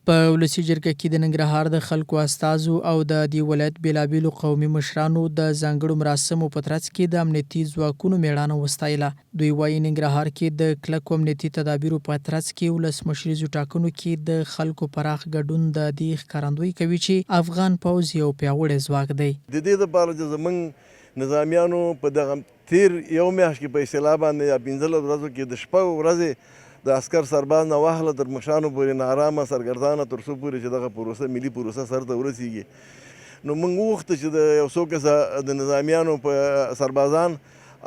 په ولسي جرګه کې د ننګرهار د خلکو استازو او د دې ولایت بېلابېلو قومي مشرانو د ځانګړو مراسمو په ترڅ کې د امنیتي ځواکونو مېړانه وستایله. دوی وایي ننګرهار کې د کلکو امنیتي تدابیرو په ترڅ کې ولسمشریزو ټاکنو کې د خلکو پراخ ګډون د دې ښکارندویي کوي چې افغان پوځ یو پیاوړی ځواک دی. د دې لپاره چې زموږ نظامیانو په دغه تیر یو میاشت کې په اصطلاح باندې یا 15 ورځو کې د شپږ ورځې د عسکر سرباز نه واخله تر مشرانو پورې نارامه سرګردانه تر څو پورې چې دغه پروسه ملي پروسه سرته ورسیږي. نو موږ وغوښته چې د یو څو کسه د نظامیانو په سربازان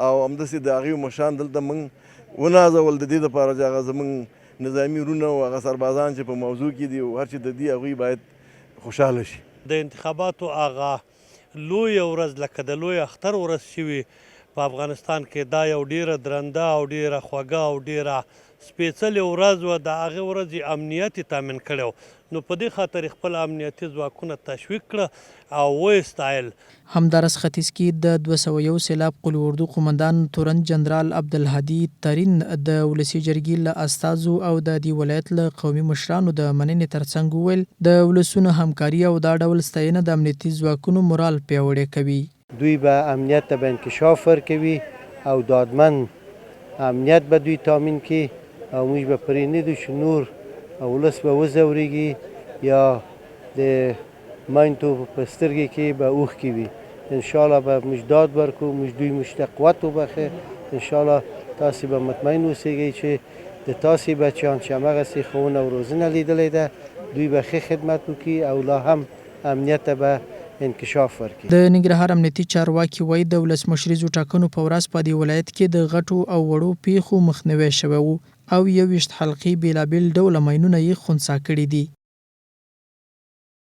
او همداسې د هغوی مشران دلته موږ ونازول د دې دپاره چې هغه زموږ نظامي وروڼه او هغه سربازان چې په موضوع کې دي او هر چې د دې هغوی باید خوشحاله شي. د انتخاباتو هغه لویه ورځ لکه د لوی اختر ورځ شوي په افغانستان کې دا یو ډیره درنده او ډیره خوږه او ډیره سپېڅلې ورځ وه. د هغې ورځې امنیت یې تامین کړی نو په دې خاطر خپل امنیتي ځواکونه تشویق کړه او ویستایل. همدارس ختیځ کې د 201 سېلاب قلي اردو قومندان تورن جنرال عبدالهادي ترین د ولسي جرګې له استازو او د دې ولایت له قومي مشرانو د مننې ترڅنګ وویل د ولسونو همکاري او دا ډول ستاینه د امنیتي ځواکونو مورال پیاوړی کوي. دوی به امنیت ته به انکشاف ورکوي او دادمن امنیت به دوی تامین کړي او موږ به پرې نه دو چې نور ولس به وځورېږي یا د میندو په سترګې کې به اوښکې وي. انشاءالله به موږ داد ورکړو، موږ دوی موږ ته قوت وبخښي. انشاءالله تاسې به مطمئن اوسئ چې د تاسې بچیان چې همغسې ښوونه او روزنه لیدلې ده دوی به ښه خدمت وکړي او لا هم امنیت ته به انکشاف ورکړي. د ننګرهار امنیتي چارواکي وایي د ولسمشریزو ټاکنو په ورځ په دې ولایت کې د غټو او وړو پیښو مخنیوی شوی و او 21 حلقې بېلابېل ډوله ماینونه یې خنثی کړي دي.